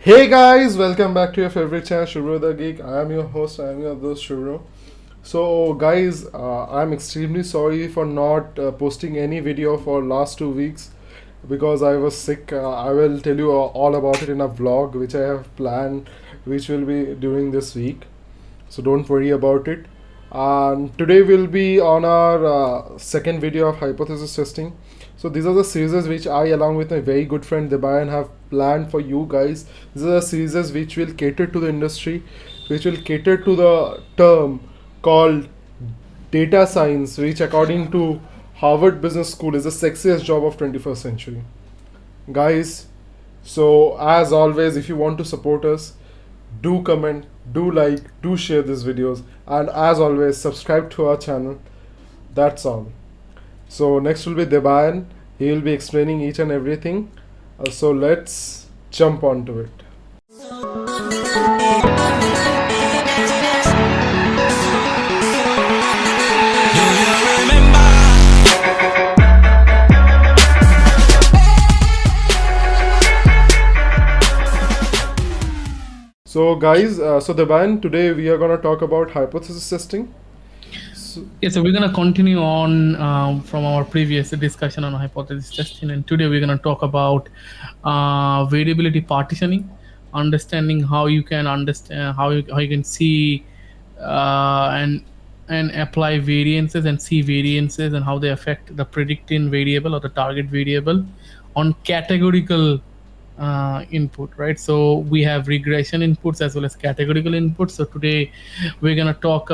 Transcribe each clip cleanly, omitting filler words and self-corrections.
Hey guys, welcome back to your favorite channel, Subhra the Geek. I am your host, I am your host, Subhra. So, guys, I'm extremely sorry for not posting any video for last 2 weeks because I was sick. I will tell you all about it in a vlog which I have planned, which will be during this week. So don't worry about it. And today we'll be on our second video of hypothesis testing. So these are the series which I, along with my very good friend Debayan, have planned for you guys. These are the series which will cater to the industry, which will cater to the term called data science, which according to Harvard Business School is the sexiest job of 21st century. Guys, so as always, if you want to support us, do comment, do like, do share these videos, and as always, subscribe to our channel. That's all. So next will be Debayan. He will be explaining each and everything. So let's jump onto it. So guys, so Debayan, today we are gonna talk about hypothesis testing. So, So we're gonna continue on from our previous discussion on hypothesis testing, and today we're gonna talk about variability partitioning, understanding how you can understand how you can see and apply variances and see variances and how they affect the predicting variable or the target variable on categorical input, right? So we have regression inputs as well as categorical inputs. So today we're gonna talk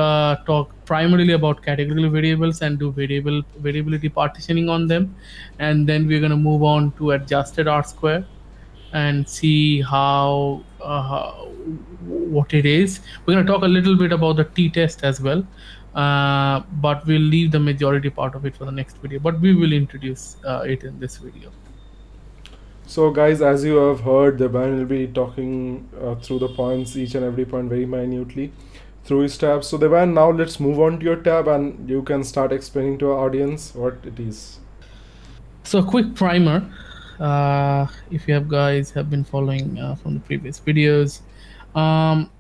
primarily about categorical variables and do variability partitioning on them, and then we're gonna move on to adjusted R square and see what it is. We're gonna talk a little bit about the t-test as well. But we'll leave the majority part of it for the next video. But we will introduce it in this video. So, guys, as you have heard, the band will be talking through the points, each and every point very minutely through his tab. So, the band, now let's move on to your tab and you can start explaining to our audience what it is. So a quick primer, if you have guys have been following from the previous videos, um,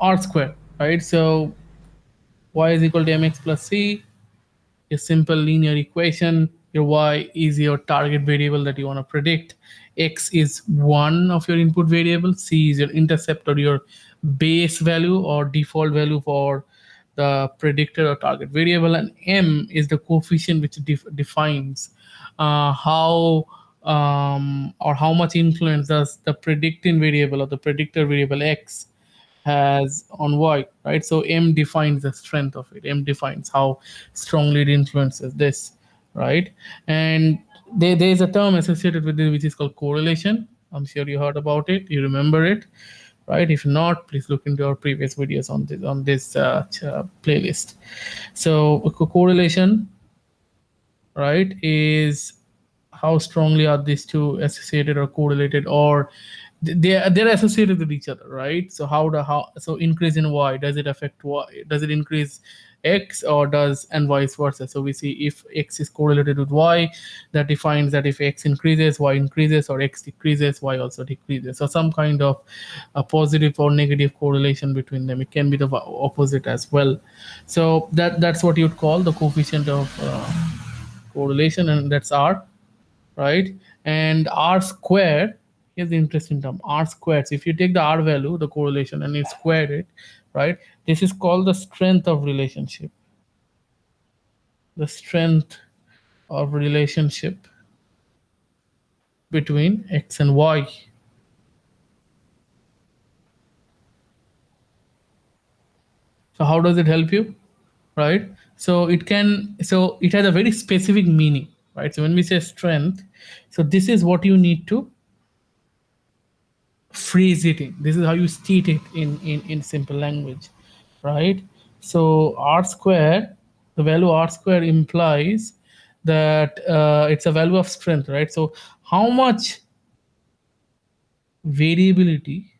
R square, right? So y is equal to mx plus c, a simple linear equation. Your y is your target variable that you want to predict. X is one of your input variables. C is your intercept or your base value or default value for the predicted or target variable, and M is the coefficient which defines how or how much influence does the predicting variable or the predictor variable X has on y, right? So M defines the strength of it. M defines how strongly it influences this, right? And there is a term associated with it which is called correlation. I'm sure you heard about it. You remember it, right? If not, please look into our previous videos on this playlist. So correlation, right, is how strongly are these two associated or correlated, or they're associated with each other, right? So how so increase in y, does it affect y, does it increase x, or does, and vice versa. So we see if x is correlated with y, that defines that if x increases, y increases, or x decreases, y also decreases. So some kind of a positive or negative correlation between them. It can be the opposite as well. So that's what you'd call the coefficient of correlation, and that's r, right? And r square, here's the interesting term, r squared. So if you take the r value, the correlation, and you square it, right, this is called the strength of relationship. The strength of relationship between x and y. So how does it help you, right? So it has a very specific meaning, right? So when we say strength, so this is what you need to phrase it in. This is how you state it in simple language, right? So r square, the value r square implies that it's a value of strength, right? So how much variability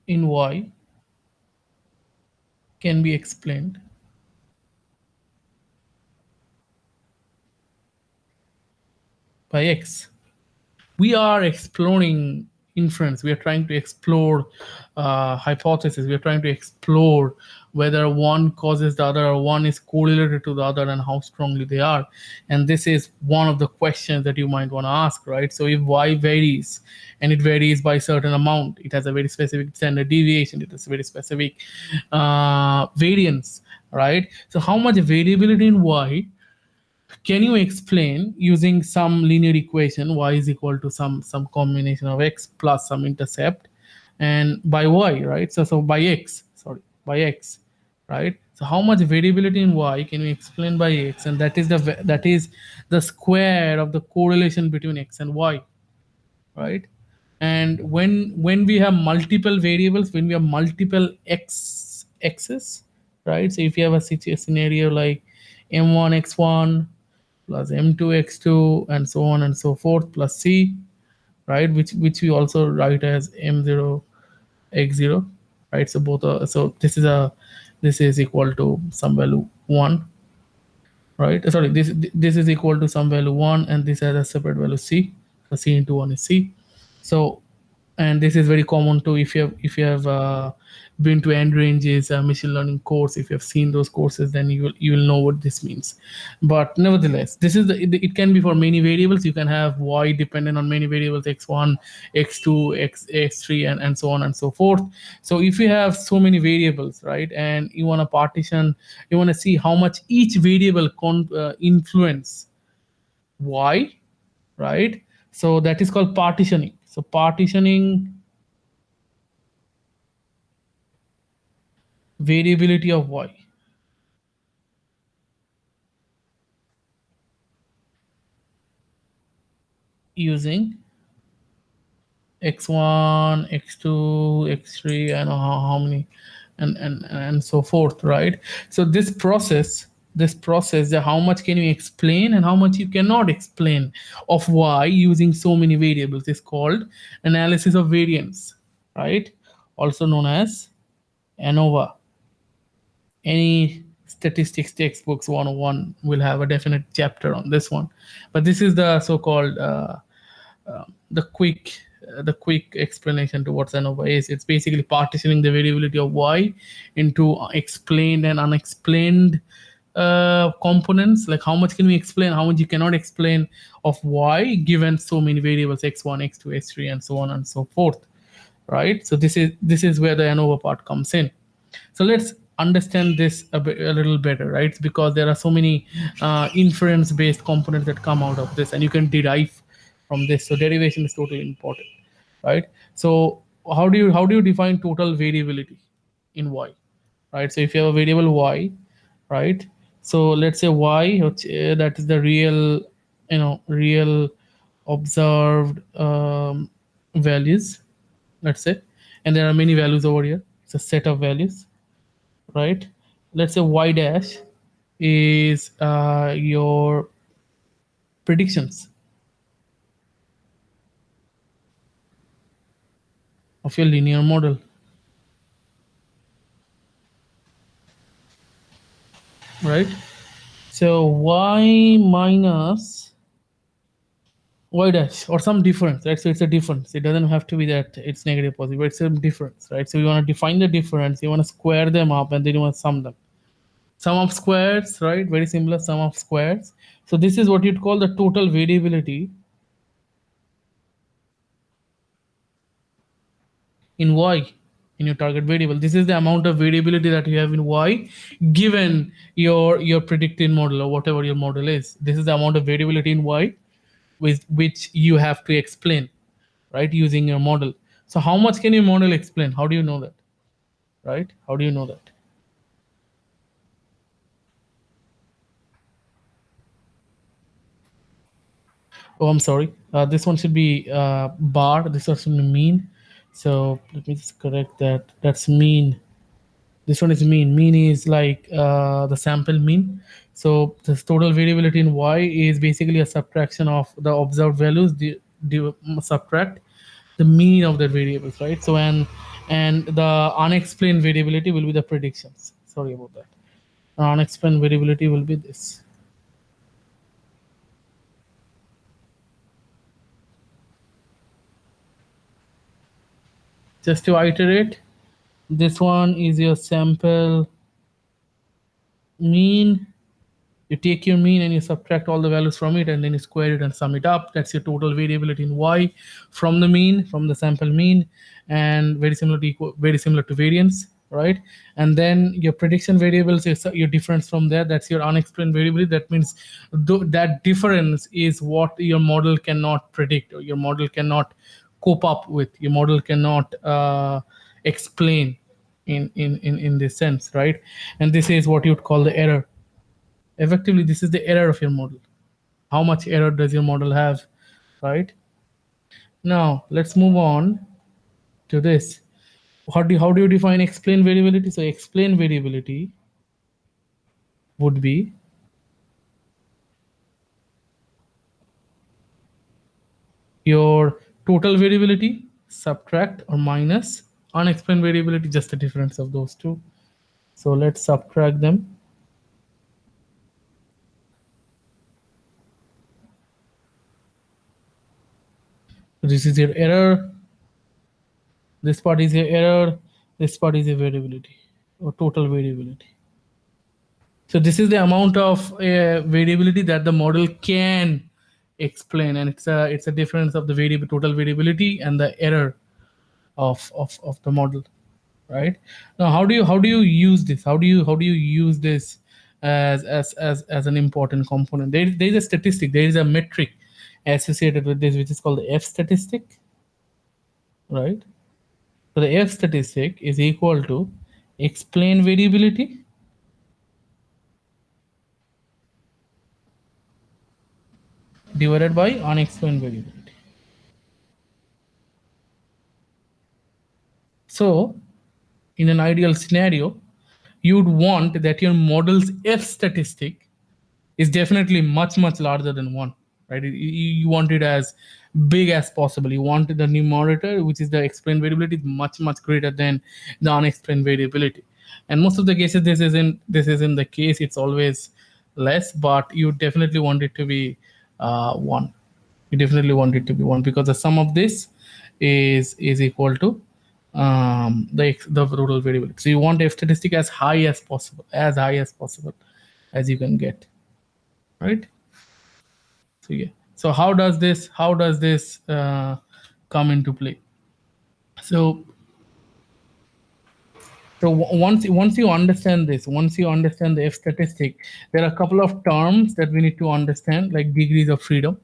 in y can be explained by x. We are exploring inference. We are trying to explore hypothesis. We are trying to explore whether one causes the other or one is correlated to the other and how strongly they are. And this is one of the questions that you might want to ask, right? So if y varies and it varies by a certain amount, it has a very specific standard deviation, it has a very specific variance, right? So how much variability in y can you explain using some linear equation y is equal to some combination of x plus some intercept and by y, right? So by x, sorry, by x, right? So how much variability in y can we explain by x, and that is the square of the correlation between x and y, right? And when we have multiple variables, when we have multiple x's, right? So if you have a scenario like m1 x1 plus m2 x2 and so on and so forth plus c, right, which we also write as m0 x0, right? So both are, so this is equal to some value 1, right? Sorry, this is equal to some value 1 and this has a separate value c. So c into 1 is c. So, and this is very common too if you have been to end ranges machine learning course. If you have seen those courses, then you will know what this means. But nevertheless, this is it can be for many variables. You can have y dependent on many variables, x1, x2, x3, and so on and so forth. So if you have so many variables, right, and you want to partition, you want to see how much each variable influence y, right? So that is called partitioning. So partitioning variability of y using x1, x2, x3, I know how many, and so forth, right? So this process, how much can you explain and how much you cannot explain of y using so many variables is called analysis of variance, right? Also known as ANOVA. Any statistics textbooks 101 will have a definite chapter on this one, but this is the so-called the quick the quick explanation to what ANOVA is. It's basically partitioning the variability of y into explained and unexplained components. Like how much can we explain, how much you cannot explain of y given so many variables x1, x2, x3, and so on and so forth, right? So this is where the ANOVA part comes in. So let's understand this a little better, right? Because there are so many inference based components that come out of this and you can derive from this. So derivation is totally important, right? So how do you define total variability in y, right? So if you have a variable y, right, so let's say y, that is the real, real observed values, let's say, and there are many values over here. It's a set of values, right? Let's say y dash is your predictions of your linear model, right? So y minus y dash or some difference, right? So it's a difference. It doesn't have to be that it's negative positive, but it's a difference, right? So you want to define the difference, you want to square them up, and then you want to sum them. Sum of squares, right? Very similar, sum of squares. So this is what you'd call the total variability in y, in your target variable. This is the amount of variability that you have in y given your predicted model or whatever your model is. This is the amount of variability in y with which you have to explain, right, using your model. So how much can your model explain? How do you know that, right? How do you know that? Oh, I'm sorry, this one should be bar, this one should be mean. So let me just correct that. That's mean. This one is mean. Mean is like the sample mean. So the total variability in y is basically a subtraction of the observed values, subtract the mean of the variables, right? So and the unexplained variability will be the predictions. Sorry about that. Unexplained variability will be this. just to iterate. This one is your sample mean. You take your mean and you subtract all the values from it, and then you square it and sum it up. That's your total variability in y from the mean, from the sample mean, and very similar to variance, right? And then your prediction variables is your difference from there. That's your unexplained variability. That means that difference is what your model cannot predict, or your model cannot cope up with. Your model cannot explain in this sense, right? And this is what you'd call the error. Effectively, this is the error of your model. How much error does your model have, right? Now let's move on to this. How do you define explain variability? So explain variability would be your total variability subtract or minus unexplained variability, just the difference of those two. So let's subtract them. This is your error, this part is your error, this part is your variability or total variability. So this is the amount of variability that the model can explain, and it's a difference of the variable total variability and the error of the model, right? Now, how do you use this? How do you use this as an important component? There is a statistic, there is a metric associated with this, which is called the F statistic, right? So the F statistic is equal to explain variability divided by unexplained variability. So in an ideal scenario, you'd want that your model's F statistic is definitely much larger than 1, right? You want it as big as possible. You want the numerator, which is the explained variability, is much greater than the unexplained variability. And most of the cases this isn't the case. It's always less, but you definitely want it to be 1. You definitely want it to be 1, because the sum of this is equal to the total variability. So you want F statistic as high as possible, as you can get, right? So yeah. So how does this come into play? So once you understand this, once you understand the F statistic, there are a couple of terms that we need to understand, like degrees of freedom,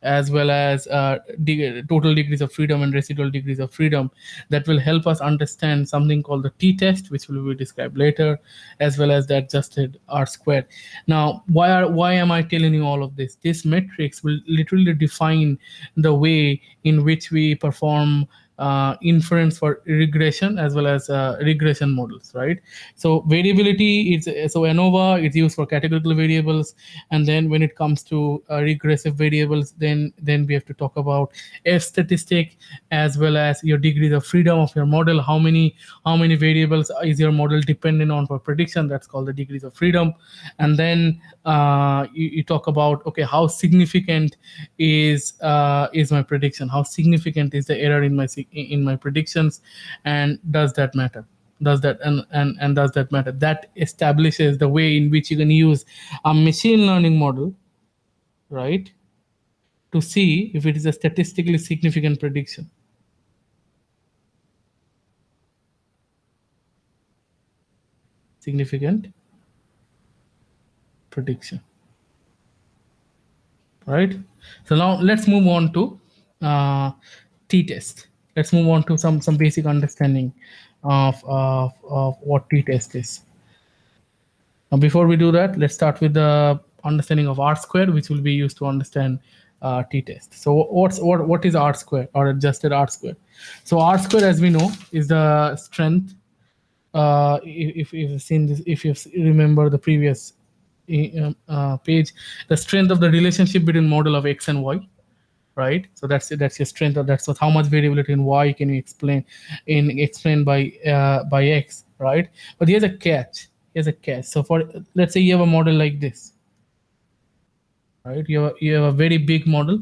as well as total degrees of freedom and residual degrees of freedom, that will help us understand something called the t-test, which will be described later, as well as the adjusted R-square. Now, why am I telling you all of this? This metrics will literally define the way in which we perform inference for regression as well as regression models, right? So variability is, so ANOVA is used for categorical variables, and then when it comes to regressive variables, then we have to talk about F statistic, as well as your degrees of freedom of your model. How many variables is your model dependent on for prediction? That's called the degrees of freedom. And then you talk about, okay, how significant is my prediction? How significant is the error in my predictions? And does that matter? Does that matter? That establishes the way in which you can use a machine learning model, right, to see if it is a statistically significant prediction. Significant prediction, right? So now let's move on to t-test. Let's move on to some basic understanding of what t-test is. Now, before we do that, let's start with the understanding of R-square, which will be used to understand t-test. So what is R-square, or adjusted R-square? So R-square, as we know, is the strength. If you've seen this, if you remember the previous page, the strength of the relationship between model of x and y, right? So that's your strength, or that's what, how much variability in y can you explain by x, right? But here's a catch. So for, let's say you have a model like this, right? You have a very big model,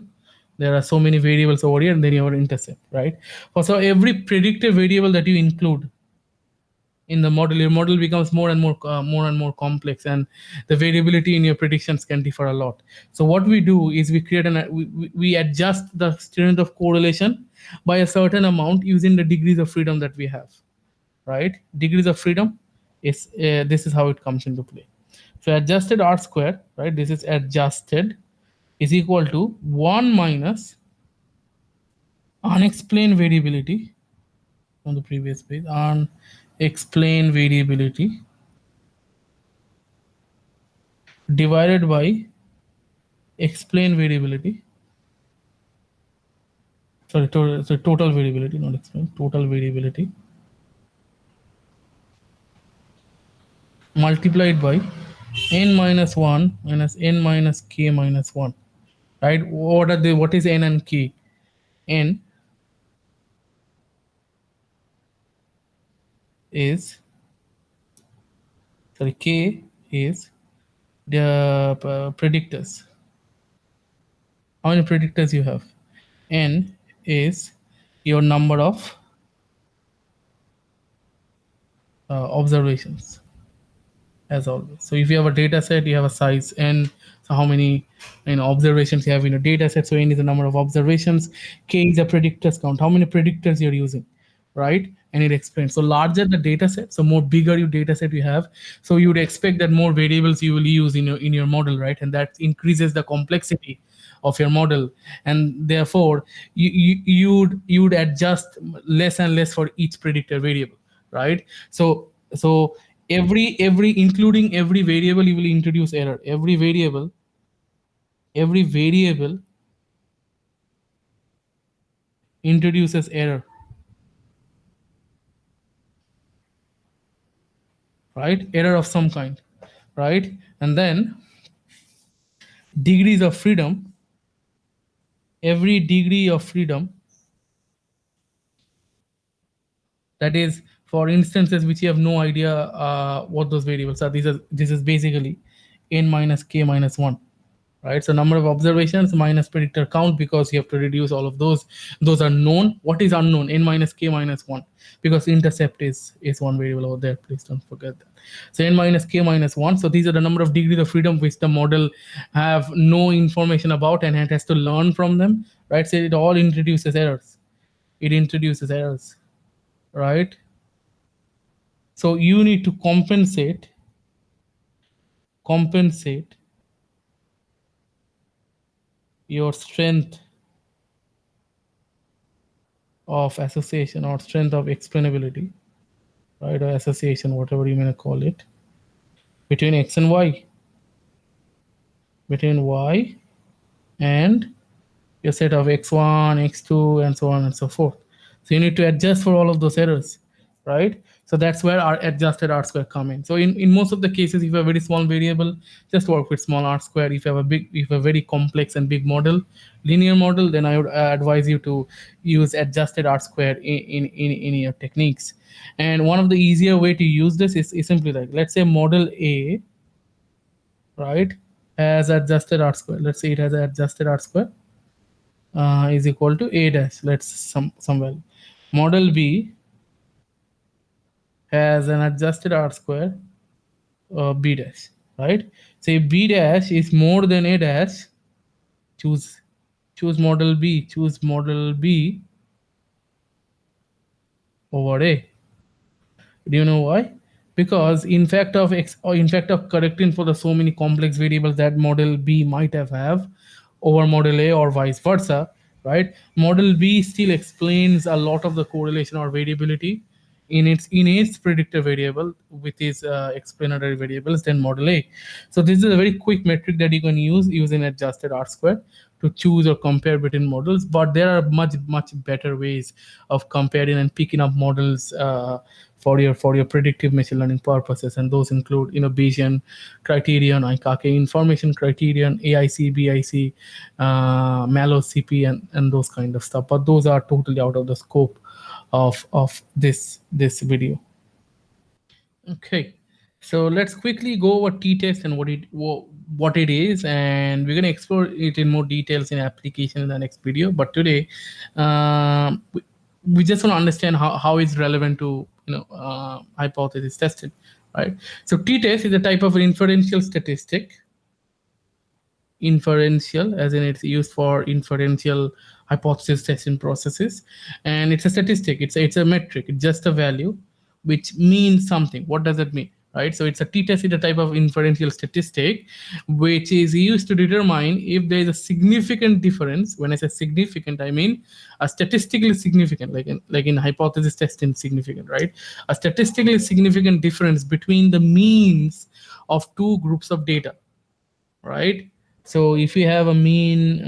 There are so many variables over here, and then you have intercept, right? So every predictive variable that you include in the model, your model becomes more and more complex, and the variability in your predictions can differ a lot. So what we do is we create we adjust the strength of correlation by a certain amount using the degrees of freedom that we have, right? Degrees of freedom is this is how it comes into play. So adjusted R square, right? This is adjusted is equal to 1 minus unexplained variability on the previous page, unexplained variability divided by explained variability. Sorry, total variability, not explained, total variability multiplied by n minus 1 minus n minus k minus 1. Right? What is n and k? N is, sorry, k is the predictors. How many predictors you have? N is your number of observations, as always. So if you have a data set, you have a size n. So how many observations you have in a data set? So n is the number of observations. K is a predictors count. How many predictors you're using, right? And it explains. So larger the data set, so more bigger your data set you have. So you would expect that more variables you will use in your model, right? And that increases the complexity of your model, and therefore you would adjust less and less for each predictor variable, right? So every including every variable you will introduce error. Every variable introduces error, right? Error of some kind, right? And then degrees of freedom, every degree of freedom, that is for instances which you have no idea what those variables are. This is basically n minus k minus 1, right? So number of observations minus predictor count, because you have to reduce all of those are known. What is unknown? N minus k minus 1, because intercept is one variable over there, please don't forget that. So n minus k minus 1. So these are the number of degrees of freedom which the model have no information about, and it has to learn from them, right? So it all introduces errors. It introduces errors, right? So you need to compensate your strength of association or strength of explainability, right? Or association, whatever you may call it, between x and y, between y and your set of x1, x2, and so on and so forth. So you need to adjust for all of those errors, right? So that's where our adjusted R square come in. So in most of the cases, if you have a very small variable, just work with small R square. If you have a very complex and big model, linear model, then I would advise you to use adjusted R square in your techniques. And one of the easier way to use this is simply like, let's say model A, right, has adjusted R square. Let's say it has adjusted R square is equal to a dash. Let's somewhere. Model B has an adjusted R square B dash, right? So if B dash is more than a dash, choose model B. Choose model B over A. Do you know why? Because in fact of x, or in fact of correcting for the so many complex variables that model B might have over model A or vice versa, right? Model B still explains a lot of the correlation or variability in its predictor variable with its explanatory variables than model A. So this is a very quick metric that you can use using adjusted R square to choose or compare between models. But there are much better ways of comparing and picking up models for your predictive machine learning purposes, and those include Bayesian criterion, IKK information criterion, AIC, BIC, Mallow CP, and those kind of stuff. But those are totally out of the scope of this video. Okay, So let's quickly go over t-test and what it is, and we're going to explore it in more details in application in the next video. But today, we just want to understand how it's relevant to hypothesis testing, right? So t-test is a type of inferential statistic. Inferential as in it's used for inferential hypothesis testing processes, and it's a statistic, it's a metric, it's just a value which means something. What does it mean, right? So it's a t-test is a type of inferential statistic which is used to determine if there is a significant difference. When I say significant, I mean a statistically significant, like in hypothesis testing significant, right? A statistically significant difference between the means of two groups of data, right? So if you have a mean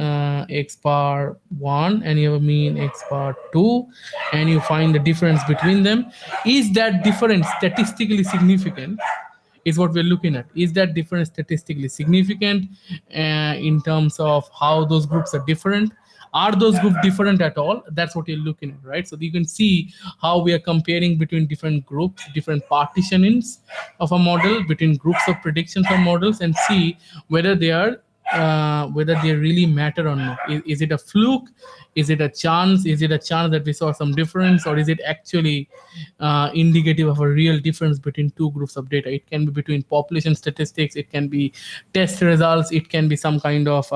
x bar 1 and you have a mean x bar 2, and you find the difference between them, is that difference statistically significant? Is what we're looking at. Is that difference statistically significant in terms of how those groups are different? Are those groups different at all? That's what you're looking at, right? So you can see how we are comparing between different groups, different partitionings of a model, between groups of predictions of models, and see whether they are whether they really matter or not. Is it a fluke? Is it a chance? Is it a chance that we saw some difference, or is it actually indicative of a real difference between two groups of data? It can be between population statistics, it can be test results, it can be some kind of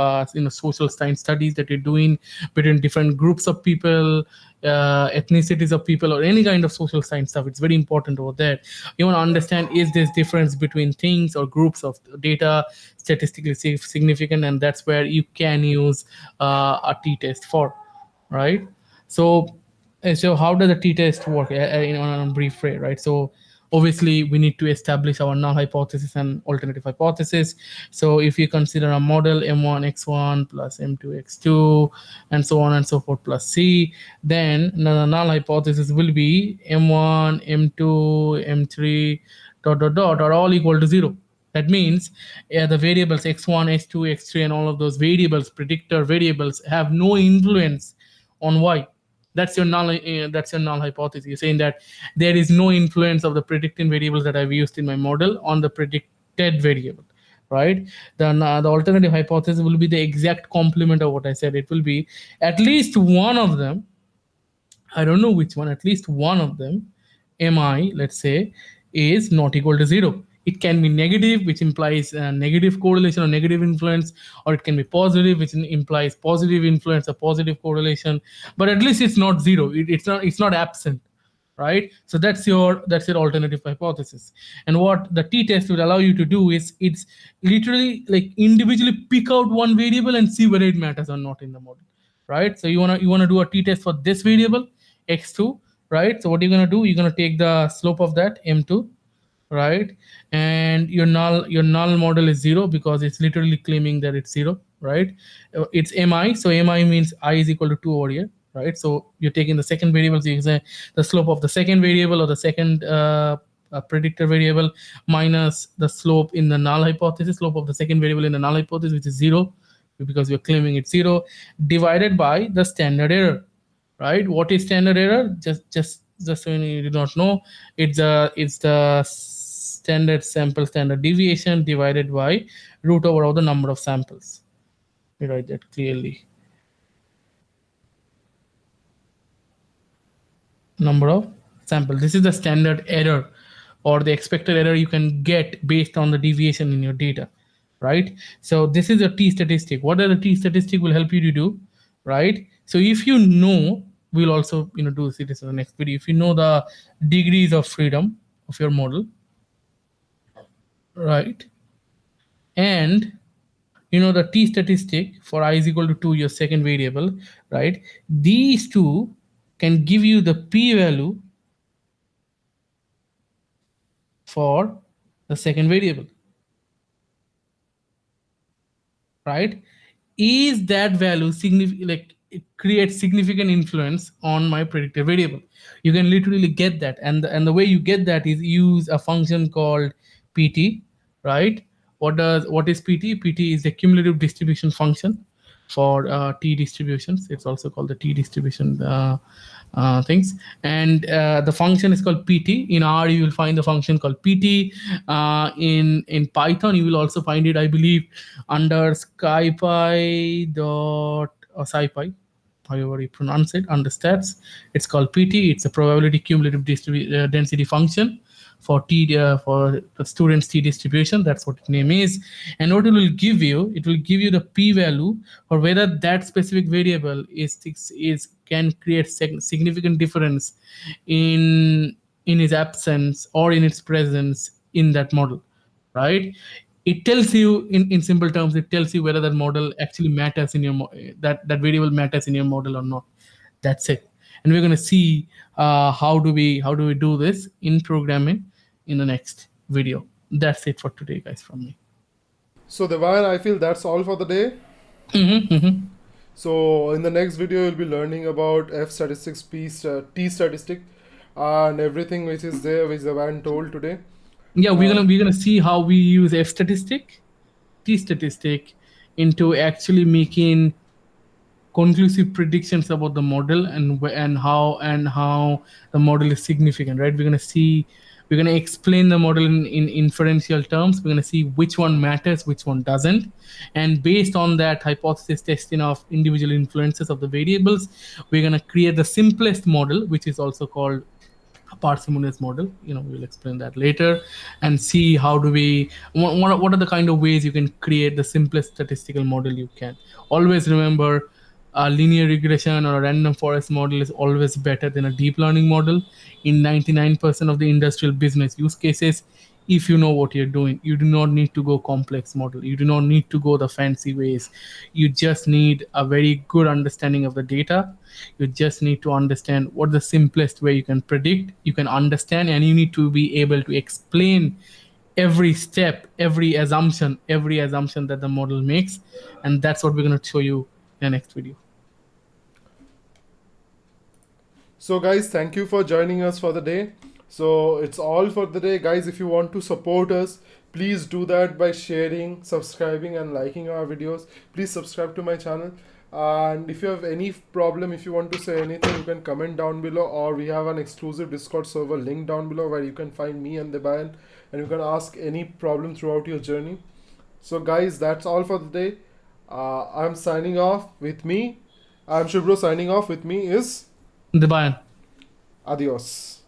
social science studies that you're doing between different groups of people, ethnicities of people, or any kind of social science stuff. It's very important over there. You want to understand, is this difference between things or groups of data statistically significant? And that's where you can use a t-test for, right? So how does the t-test work on a brief way, right? So obviously we need to establish our null hypothesis and alternative hypothesis. So if you consider a model m1x1 plus m2x2 and so on and so forth plus c, then the null hypothesis will be m1 m2 m3 dot dot dot are all equal to 0. That means the variables x1 x2 x3 and all of those variables, predictor variables, have no influence on y. That's your null hypothesis. You're saying that there is no influence of the predicting variables that I've used in my model on the predicted variable, right? The alternative hypothesis will be the exact complement of what I said. It will be at least one of them, I don't know which one, at least one of them, mi, let's say, is not equal to 0. It can be negative, which implies negative correlation or negative influence, or it can be positive, which implies positive influence or positive correlation. But at least it's not 0. It's not absent, right? So that's your alternative hypothesis. And what the t-test will allow you to do is, it's literally like individually pick out one variable and see whether it matters or not in the model, right? So you wanna do a t-test for this variable x2, right? So what you're gonna do, you're gonna take the slope of that m2, right? And your null model is 0 because it's literally claiming that it's 0, right? It's mi, so mi means I is equal to 2 over here, right? So you're taking the second variable, so you can say the slope of the second variable or the second predictor variable minus the slope in the null hypothesis, slope of the second variable in the null hypothesis, which is 0 because we're claiming it's 0, divided by the standard error, right? What is standard error? Just so you do not know, it's the standard sample standard deviation divided by root over of the number of samples. You write that clearly. Number of samples. This is the standard error or the expected error you can get based on the deviation in your data, right? So this is a t-statistic. What are the t-statistic will help you to do, right? So if you know, we'll also do this in the next video. If you know the degrees of freedom of your model, right, and the t-statistic for I is equal to 2, your second variable, right, these two can give you the p-value for the second variable, right? Is that value significant, like it creates significant influence on my predictor variable? You can literally get that, and the way you get that is use a function called pt, right? What is pt? Pt is the cumulative distribution function for T distributions. It's also called the T distribution things. And the function is called PT. In R, you will find the function called PT. In Python, you will also find it, I believe, under SciPy dot or SciPy, however you pronounce it, under stats. It's called PT. It's a probability cumulative density function for for the student's T distribution. That's what its name is. And what it will give you the p-value for whether that specific variable is can create significant difference in his absence or in its presence in that model, right? It tells you in simple terms, it tells you whether that model actually matters in your that variable matters in your model or not. That's it. And we're going to see how do we do this in programming in the next video. That's it for today, guys, from me. So Debayan, I feel that's all for the day. Mm-hmm. So in the next video, you'll be learning about F statistics, T statistic, and everything which is there, which Debayan told today. Yeah, we're gonna see how we use F statistic, T statistic into actually making conclusive predictions about the model and how the model is significant, right? We're going to explain the model in inferential terms. We're going to see which one matters, which one doesn't, and based on that hypothesis testing of individual influences of the variables, we're going to create the simplest model, which is also called a parsimonious model. We'll explain that later, and see how do we what are the kind of ways you can create the simplest statistical model you can. Always remember, a linear regression or a random forest model is always better than a deep learning model in 99% of the industrial business use cases. If you know what you're doing, you do not need to go complex model, you do not need to go the fancy ways. You just need a very good understanding of the data. You just need to understand what the simplest way you can predict, you can understand, and you need to be able to explain every step, every assumption that the model makes. And that's what we're going to show you in the next video. So guys, thank you for joining us for the day. So it's all for the day, guys. If you want to support us, please do that by sharing, subscribing, and liking our videos. Please subscribe to my channel. And if you have any problem, if you want to say anything, you can comment down below, or we have an exclusive Discord server link down below where you can find me and Debayan, and you can ask any problem throughout your journey. So guys, that's all for the day. I'm signing off with me. I'm Subhra signing off. With me is Debayan. Adios.